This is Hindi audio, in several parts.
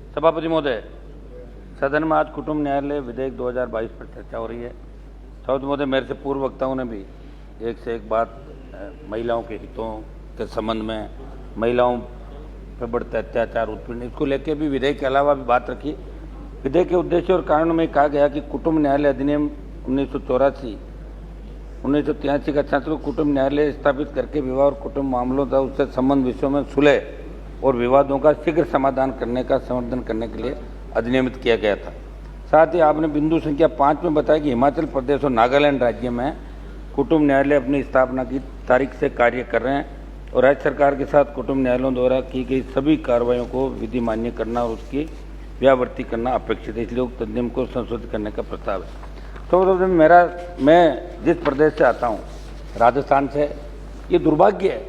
सभापति महोदय, सदन में आज कुटुंब न्यायालय विधेयक 2022 पर चर्चा हो रही है। सभापति महोदय, मेरे से पूर्व वक्ताओं ने भी एक से एक बात महिलाओं के हितों के संबंध में, महिलाओं पर बढ़ते अत्याचार, उत्पीड़न, इसको लेकर भी विधेयक के अलावा भी बात रखी। विधेयक के उद्देश्य और कारणों में कहा गया कि कुटुंब न्यायालय अधिनियम 1983 का छात्र कुटुंब न्यायालय स्थापित करके विवाह और कुटुंब मामलों तथा उससे संबंध विषयों में सुलह और विवादों का शीघ्र समाधान करने का समर्थन करने के लिए अधिनियमित किया गया था। साथ ही आपने बिंदु संख्या 5 में बताया कि हिमाचल प्रदेश और नागालैंड राज्य में कुटुंब न्यायालय अपनी स्थापना की तारीख से कार्य कर रहे हैं और राज्य सरकार के साथ कुटुंब न्यायालयों द्वारा की गई सभी कार्रवाइयों को विधि मान्य करना और उसकी व्यावृत्ति करना अपेक्षित है, इसलिए उक्त अधिनियम को संशोधित करने का प्रस्ताव है। तो मैं जिस प्रदेश से आता हूँ, राजस्थान से, ये दुर्भाग्य है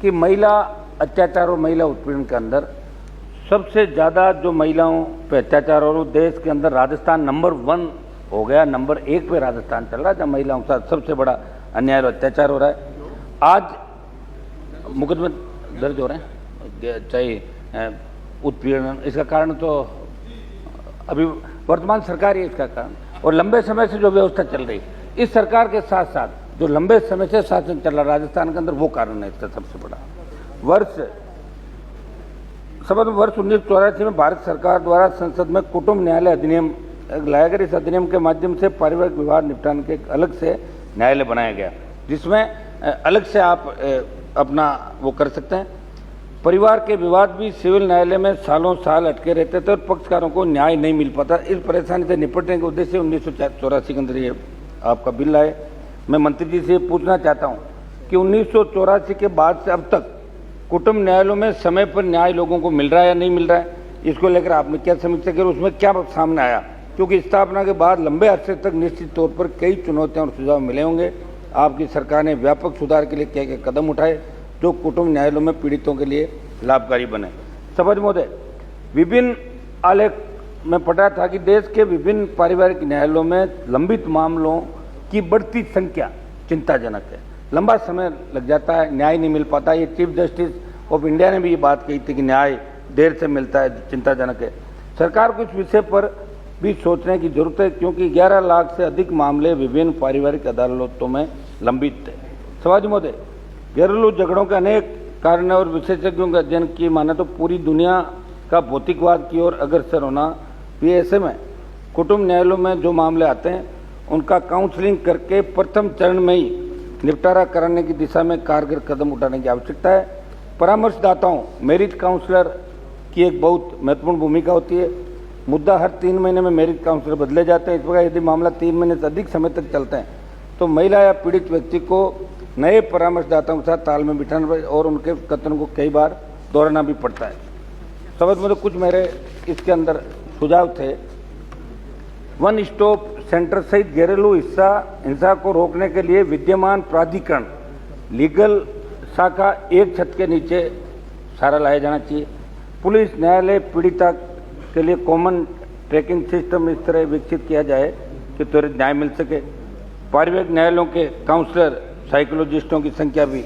कि महिला अत्याचार और महिला उत्पीड़न के अंदर सबसे ज़्यादा जो महिलाओं पे अत्याचार और देश के अंदर राजस्थान नंबर 1 हो गया, नंबर 1 पे राजस्थान चल रहा है, जहाँ महिलाओं के साथ सबसे बड़ा अन्याय और अत्याचार हो रहा है। आज मुकदमे दर्ज हो रहे हैं, चाहे उत्पीड़न, इसका कारण तो अभी वर्तमान सरकार ही इसका कारण, और लंबे समय से जो व्यवस्था चल रही इस सरकार के साथ साथ जो लंबे समय से शासन चल रहा राजस्थान के अंदर, वो कारण है इसका सबसे बड़ा। वर्ष 1984 में भारत सरकार द्वारा संसद में कुटुंब न्यायालय अधिनियम लाया गया। इस अधिनियम के माध्यम से पारिवारिक विवाद निपटान के अलग से न्यायालय बनाया गया, जिसमें अलग से आप अपना वो कर सकते हैं। परिवार के विवाद भी सिविल न्यायालय में सालों साल अटके रहते थे और पक्षकारों को न्याय नहीं मिल पाता। इस परेशानी से निपटने के उद्देश्य 1984 के अंदर ये आपका बिल आए। मैं मंत्री जी से पूछना चाहता हूँ कि 1984 के बाद से अब तक कुटुंब न्यायालयों में समय पर न्याय लोगों को मिल रहा है या नहीं मिल रहा है, इसको लेकर आपने क्या समीक्षा की, उसमें क्या सामने आया? क्योंकि स्थापना के बाद लंबे अरसे तक निश्चित तौर पर कई चुनौतियां और सुझाव मिले होंगे। आपकी सरकार ने व्यापक सुधार के लिए क्या क्या कदम उठाए जो कुटुंब न्यायालयों में पीड़ितों के लिए लाभकारी बने? सभापति महोदय, विभिन्न आलेख में पढ़ा था कि देश के विभिन्न पारिवारिक न्यायालयों में लंबित मामलों की बढ़ती संख्या चिंताजनक है। लंबा समय लग जाता है, न्याय नहीं मिल पाता। ये चीफ जस्टिस ऑफ इंडिया ने भी ये बात कही थी कि न्याय देर से मिलता है, चिंताजनक है। सरकार को इस विषय पर भी सोचने की जरूरत है, क्योंकि 11 लाख से अधिक मामले विभिन्न पारिवारिक अदालतों में लंबित थे। सभापति महोदय, घरेलू झगड़ों के अनेक कारण और विशेषज्ञों के अध्ययन की माने तो पूरी दुनिया का भौतिकवाद की ओर अग्रसर होना भी। ऐसे में कुटुंब न्यायालयों में जो मामले आते हैं उनका काउंसलिंग करके प्रथम चरण में ही निपटारा कराने की दिशा में कारगर कदम उठाने की आवश्यकता है। परामर्शदाताओं, मैरिज काउंसलर की एक बहुत महत्वपूर्ण भूमिका होती है। मुद्दा हर 3 महीने में मैरिज काउंसलर बदले जाते हैं। इस प्रकार यदि मामला 3 महीने से अधिक समय तक चलते हैं तो महिला या पीड़ित व्यक्ति को नए परामर्शदाताओं के साथ तालमेल बिठाना पड़े और उनके कथन को कई बार दोहराना भी पड़ता है। समझ में तो कुछ मेरे इसके अंदर सुझाव थे। वन स्टॉप सेंटर सहित घरेलू हिंसा को रोकने के लिए विद्यमान प्राधिकरण लीगल शाखा एक छत के नीचे सारा लाया जाना चाहिए। पुलिस, न्यायालय, पीड़िता के लिए कॉमन ट्रैकिंग सिस्टम इस तरह विकसित किया जाए कि त्वरित न्याय मिल सके। पारिवारिक न्यायालयों के काउंसलर, साइकोलॉजिस्टों की संख्या भी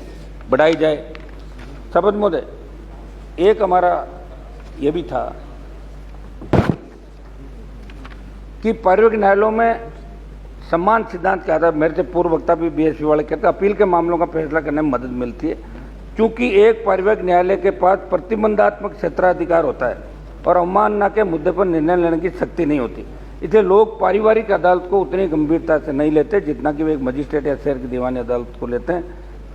बढ़ाई जाए। सभापति महोदय, एक हमारा ये भी था कि पारिवारिक न्यायालयों में सम्मान सिद्धांत के आधार, मेरे से पूर्व वक्ता भी बीएसपी वाले कहते हैं, अपील के मामलों का फैसला करने में मदद मिलती है, क्योंकि एक पारिवारिक न्यायालय के पास प्रतिबंधात्मक क्षेत्राधिकार होता है और अवमानना के मुद्दे पर निर्णय लेने की शक्ति नहीं होती। इसलिए लोग पारिवारिक अदालत को उतनी गंभीरता से नहीं लेते जितना कि वे एक मजिस्ट्रेट या शहर की दीवानी अदालत को लेते हैं।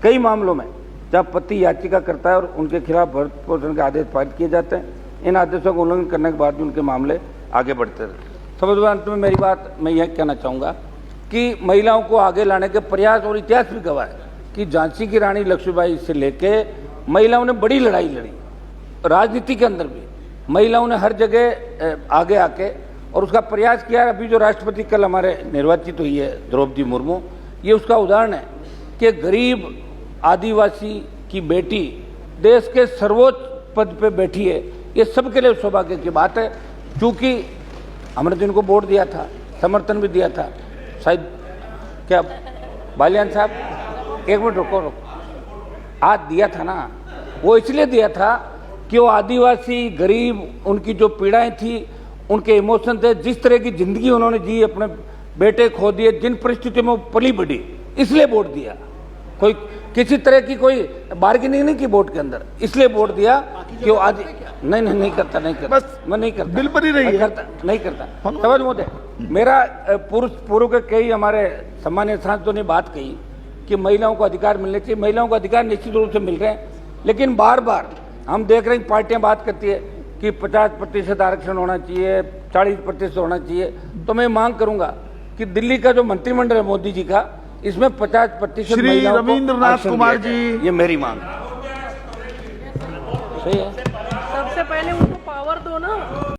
कई मामलों में जब पति याचिका करता है और उनके खिलाफ भरण पोषण के आदेश पारित किए जाते हैं, इन आदेशों का उल्लंघन करने के बाद भी उनके मामले आगे बढ़ते रहते हैं। सबसे अंत में मेरी बात मैं यह कहना चाहूँगा कि महिलाओं को आगे लाने के प्रयास और इतिहास भी गवाह है कि झांसी की रानी लक्ष्मीबाई से लेके महिलाओं ने बड़ी लड़ाई लड़ी। राजनीति के अंदर भी महिलाओं ने हर जगह आगे आके और उसका प्रयास किया। अभी जो राष्ट्रपति कल हमारे निर्वाचित हुई है द्रौपदी मुर्मू, ये उसका उदाहरण है कि गरीब आदिवासी की बेटी देश के सर्वोच्च पद पे बैठी है। ये सबके लिए सौभाग्य की बात है, क्योंकि हमने तो इनको वोट दिया था, समर्थन भी दिया था। शायद क्या बालियान साहब, 1 मिनट रुको, आज दिया था ना, वो इसलिए दिया था कि वो आदिवासी गरीब, उनकी जो पीड़ाएं थी, उनके इमोशन थे, जिस तरह की जिंदगी उन्होंने जी, अपने बेटे खो दिए, जिन परिस्थितियों में वो पली बढ़ी, इसलिए वोट दिया। कोई किसी तरह की कोई बार्गेनिंग नहीं की वोट के अंदर, इसलिए वोट दिया कि वो आज नहीं करता बस मैं नहीं करता, दिल पर ही रही है। नहीं करता। समझ मोदे, मेरा पूर्व के कई हमारे सम्मानीय सांसदों ने बात कही कि महिलाओं को अधिकार मिलने चाहिए। महिलाओं को अधिकार निश्चित रूप से मिल रहे हैं, लेकिन बार बार हम देख रहे हैं पार्टियां बात करती है कि 50% आरक्षण होना चाहिए, 40% होना चाहिए। तो मैं मांग करूंगा कि दिल्ली का जो मंत्रिमंडल है मोदी जी का, इसमें 50% श्री रविंद्रनाथ कुमार जी, ये मेरी मांग है। सही है। सबसे पहले उनको पावर दो ना।